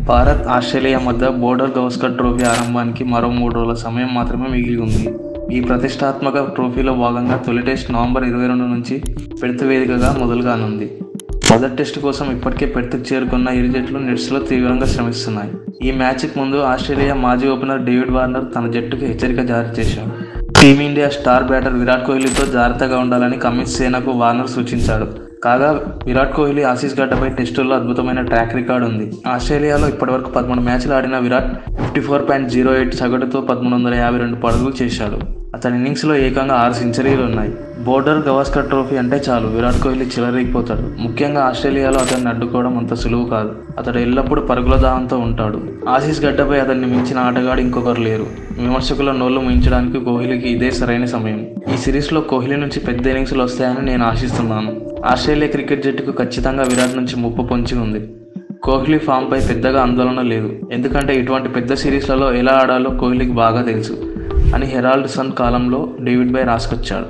Bharat Australia మధ్య border Gavaskar trophy ఆరంభానికి మరో 3 రోజుల సమయం మాత్రమే మిగిలి ఉంది. ఈ ప్రతిష్టాత్మక ట్రోఫీలో భాగంగా తొలి టెస్ట్ నవంబర్ 22 నుంచి పెర్త్ వేదికగా మొదలుగానుంది. మొదటి టెస్టు కోసం ఇప్పటికే పెర్త్కు చేరుకున్న ఇరు జట్లు నెట్స్లో తీవ్రంగా శ్రమిస్తున్నాయి. ఈ మ్యాచ్కి ముందు ఆస్ట్రేలియా మాజీ ఓపెనర్ డేవిడ్ వార్నర్ తన జట్టుకు హెచ్చరిక జారీ చేశాడు. టీమిండియా స్టార్ బ్యాటర్ విరాట్ కోహ్లీతో జాగ్రత్తగా ఉండాలని కమిన్స్ సేనకు వార్నర్ సూచించాడు. కాగా విరాట్ కోహ్లీ ఆసీస్ గడ్డపై టెస్టుల్లో అద్భుతమైన ట్రాక్ రికార్డు ఉంది. ఆస్ట్రేలియాలో ఇప్పటివరకు 13 మ్యాచ్లు ఆడిన విరాట్ 54.08 సగటుతో 1352 పరుగులు చేశాడు. అతని ఇన్నింగ్స్లో ఏకంగా 6 సెంచరీలు ఉన్నాయి. బోర్డర్ గవాస్కర్ ట్రోఫీ అంటే చాలు విరాట్ కోహ్లీ చెలరేగిపోతాడు. ముఖ్యంగా ఆస్ట్రేలియాలో అతన్ని అడ్డుకోవడం అంత సులువు కాదు. అతడు ఎల్లప్పుడూ పరుగుల దాహంతో ఉంటాడు. ఆసీస్ గడ్డపై అతన్ని మించిన ఆటగాడు ఇంకొకరు లేరు. విమర్శకుల నోళ్లు ముయించడానికి కోహ్లీకి ఇదే సరైన సమయం. ఈ సిరీస్లో కోహ్లీ నుంచి పెద్ద ఇన్నింగ్స్లు వస్తాయని నేను ఆశిస్తున్నాను. ఆస్ట్రేలియా క్రికెట్ జట్టుకు ఖచ్చితంగా విరాట్ నుంచి ముప్పు పొంచి ఉంది. కోహ్లీ ఫామ్పై పెద్దగా ఆందోళన లేదు. ఎందుకంటే ఇటువంటి పెద్ద సిరీస్లలో ఎలా ఆడాలో కోహ్లీకి బాగా తెలుసు అని హెరాల్డ్ సన్ కాలంలో డేవిడ్ బై రాసుకొచ్చాడు.